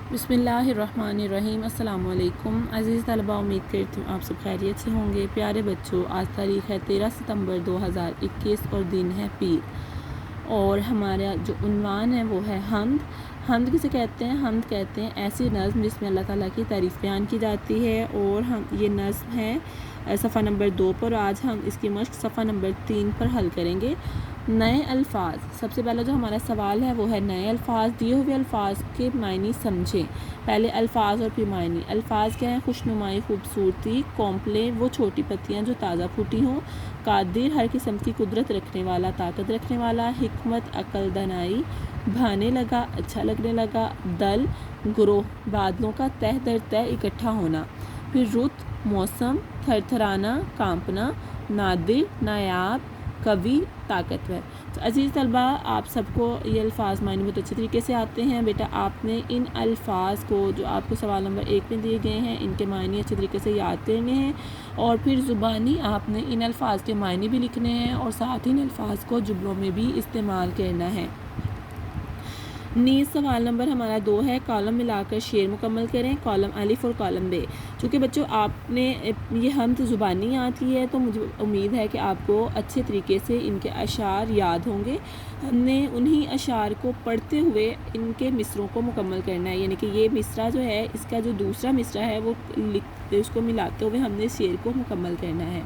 बिस्मिल्लाहिर्रहमानिर्रहीम। अस्सलाम वालेकुम अज़ीज़ तलबा, उम्मीद करती हूँ आप सब खैरियत से होंगे। प्यारे बच्चों, आज तारीख़ है 13 सितंबर 2021 और दिन है पीर। और हमारा जो उन्वान है वो है हम्द। हम्द किसे कहते हैं? हम्द कहते हैं ऐसी नज़्म जिसमें अल्लाह ताला की तारीफ़ बयान की जाती है। और हम ये नज़्म है सफ़ा नंबर 2 पर। आज हम इसकी मश्क सफ़ा नंबर 3 पर हल करेंगे। नए अल्फाज, सबसे पहला जो हमारा सवाल है वो है नए अल्फाज। दिए हुए अल्फाज के मायने समझें। पहले अल्फाज और फिर मायने। अल्फाज क्या हैं? खुशनुमाई, खूबसूरती। कॉम्प्ले, वो छोटी पत्तियाँ जो ताज़ा फूटी हों। कादिर, हर किस्म की कुदरत रखने वाला, ताकत रखने वाला। हिकमत, अकल, दनाई। भाने लगा, अच्छा लगने लगा। दल, ग्रोह, बादलों का तह दर तह इकट्ठा होना। फिर रुत, मौसम। थरथराना, कांपना। नादिर, नायाब। कवि, ताकतवर। तो अजीज़ तलबा, आप सबको ये अल्फाज मायने बहुत अच्छे तरीके से आते हैं। बेटा आपने इन अल्फाज को जो आपको सवाल नंबर 1 में दिए गए हैं इनके मायने अच्छे तरीके से याद करने हैं। और फिर ज़ुबानी आपने इन अल्फाज के मायने भी लिखने हैं और साथ ही इन अल्फाज को जुमलों में भी इस्तेमाल करना है। नीज़ सवाल नंबर हमारा 2 है। कॉलम मिलाकर शेर मुकम्मल करें। कॉलम अलिफ और कॉलम बे। चूँकि बच्चों आपने ये हम्द ज़ुबानी आती है तो मुझे उम्मीद है कि आपको अच्छे तरीके से इनके अशार याद होंगे। हमने उन्हीं अशार को पढ़ते हुए इनके मिसरों को मुकम्मल करना है। यानी कि ये मिसरा जो है इसका जो दूसरा मिसरा है वो उसको मिलाते हुए हमने शेर को मुकम्मल करना है।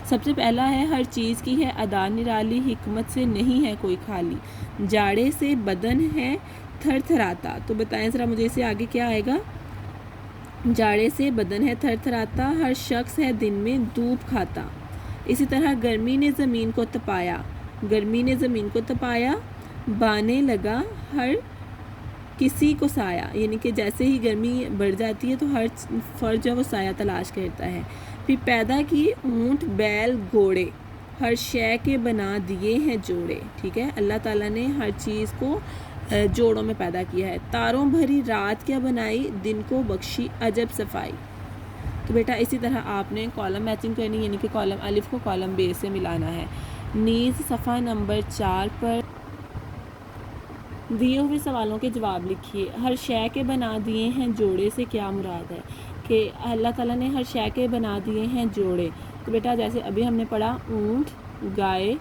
सबसे पहला है हर चीज़ की है अदा निराली, हिकमत से नहीं है कोई खाली। जाड़े से बदन है थरथराता। तो बताएं ज़रा मुझे इससे आगे क्या आएगा? जाड़े से बदन है थरथराता, हर शख्स है दिन में धूप खाता। इसी तरह गर्मी ने ज़मीन को तपाया, गर्मी ने ज़मीन को तपाया। बाने लगा हर किसी को साया, यानी कि जैसे ही गर्मी बढ़ जाती है तो हर फर्ज जो है वो साया तलाश करता है। फिर पैदा किए ऊँट बैल घोड़े, हर शय के बना दिए हैं जोड़े। ठीक है, अल्लाह ताला ने हर चीज़ को जोड़ों में पैदा किया है। तारों भरी रात क्या बनाई, दिन को बख्शी अजब सफाई। तो बेटा इसी तरह आपने कॉलम मैचिंग करनी, यानी कि कॉलम अलिफ को कॉलम बे से मिलाना है। नीज़ सफ़ा नंबर 4 पर दिए हुए सवालों के जवाब लिखिए। हर शय के बना दिए हैं जोड़े से क्या मुराद है? कि अल्लाह ताला ने हर शय के बना दिए हैं जोड़े। तो बेटा जैसे अभी हमने पढ़ा ऊँट, गाय,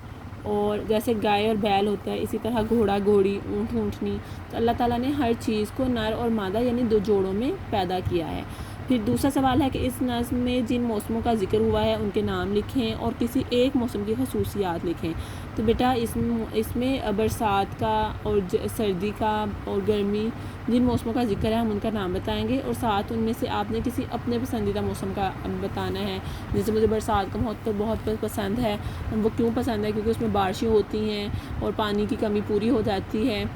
और जैसे गाय और बैल होता है इसी तरह घोड़ा घोड़ी, ऊँट ऊँटनी। तो अल्लाह ताला ने हर चीज़ को नर और मादा यानी दो जोड़ों में पैदा किया है। फिर दूसरा सवाल है कि इस नज़्म में जिन मौसमों का जिक्र हुआ है उनके नाम लिखें और किसी एक मौसम की खसूसियात लिखें। तो बेटा इसमें बरसात का और सर्दी का और गर्मी, जिन मौसमों का जिक्र है हम उनका नाम बताएंगे और साथ उनमें से आपने किसी अपने पसंदीदा मौसम का बताना है। जैसे मुझे बरसात का बहुत पसंद है। वो क्यों पसंद है? क्योंकि उसमें बारिशें होती हैं और पानी की कमी पूरी हो जाती है।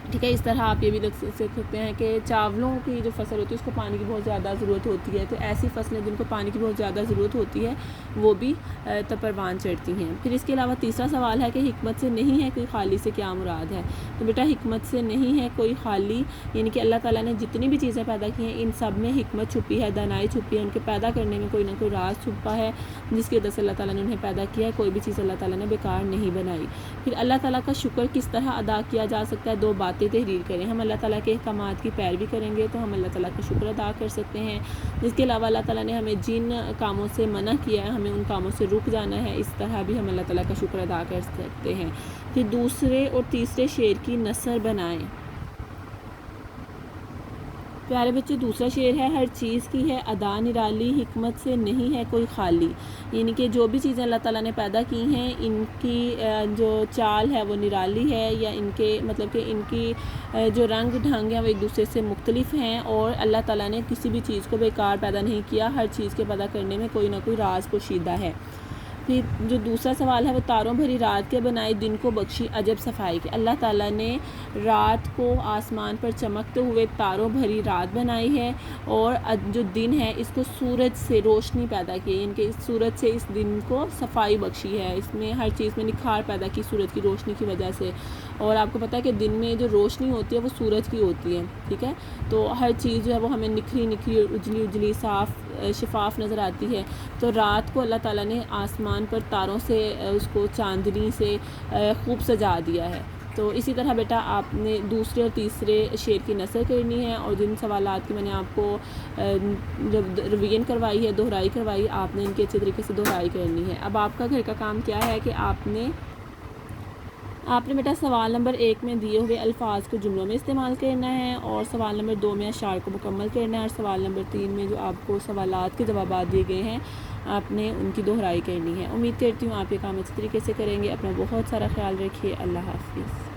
ठीक है, इस तरह आप ये भी देख सकते हैं कि चावलों की जो फसल होती है उसको पानी की बहुत ज़्यादा ज़रूरत होती है। तो ऐसी फसलें जिनको पानी की बहुत ज़्यादा ज़रूरत होती है वो भी परवान चढ़ती हैं। फिर इसके अलावा तीसरा सवाल है कि हिकमत से नहीं है कोई खाली से क्या मुराद है? तो बेटा हिकमत से नहीं है कोई खाली, यानी कि अल्लाह ताला ने जितनी भी चीज़ें पैदा की हैं इन सब में हिकमत छुपी है, दानाई छुपी है। उनके पैदा करने में कोई ना कोई राज छुपा है जिसकी वजह से अल्लाह ताला ने उन्हें पैदा किया है। कोई भी चीज़ अल्लाह ताला ने बेकार नहीं बनाई। फिर अल्लाह ताला का शुक्र किस तरह अदा किया जा सकता है? 2 बातें तहरीर करें। हम अल्लाह ताला के अहकामात की पैरवी करेंगे तो हम अल्लाह ताला का शुक्र अदा कर सकते हैं। इसके अलावा अल्लाह ताला ने हमें जिन कामों से मना किया है हमें उन कामों से रुक जाना है। इस तरह भी हम अल्लाह ताला का शुक्र अदा कर सकते हैं। फिर दूसरे और तीसरे शेर की नसर बनाएं। प्यारे बच्चे, दूसरा शेर है हर चीज़ की है अदा निराली, हिकमत से नहीं है कोई खाली। यानी कि जो भी चीज़ें अल्लाह ताला ने पैदा की हैं इनकी जो चाल है वो निराली है, या इनके मतलब कि इनकी जो रंग ढंग हैं वो एक दूसरे से मुख्तलिफ हैं। और अल्लाह ताला ने किसी भी चीज़ को बेकार पैदा नहीं किया, हर चीज़ के पैदा करने में कोई ना कोई राज पोशीदा है। फिर जो दूसरा सवाल है वो तारों भरी रात के बनाई, दिन को बख्शी अजब सफाई के। अल्लाह ताला ने रात को आसमान पर चमकते हुए तारों भरी रात बनाई है और जो दिन है इसको सूरज से रोशनी पैदा की है, यानी कि इस सूरज से इस दिन को सफाई बख्शी है। इसमें हर चीज़ में निखार पैदा की सूरज की रोशनी की वजह से। और आपको पता है कि दिन में जो रोशनी होती है वो सूरज की होती है। ठीक है, तो हर चीज़ जो है वो हमें निखरी निखरी उजली उजली साफ़ शफाफ नज़र आती है। तो रात को अल्लाह ताला ने आसमान पर तारों से उसको चांदनी से खूब सजा दिया है। تو اسی طرح بیٹا آپ نے دوسرے اور تیسرے شعر کی نثر کرنی ہے، اور جن سوالات کی میں نے آپ کو ریویژن کروائی ہے، دہرائی کروائی، آپ نے ان کی اچھے طریقے سے دہرائی کرنی ہے۔ اب آپ کا گھر کا کام کیا ہے کہ آپ نے بیٹا سوال نمبر 1 میں دیے ہوئے الفاظ کو جملوں میں استعمال کرنا ہے، اور سوال نمبر 2 میں اشعار کو مکمل کرنا ہے، اور سوال نمبر 3 میں جو آپ کو سوالات کے جوابات دیے گئے ہیں آپ نے ان کی دہرائی کرنی ہے۔ امید کرتی ہوں آپ یہ کام اچھی طریقے سے کریں گے۔ اپنا بہت سارا خیال رکھیے۔ اللہ حافظ۔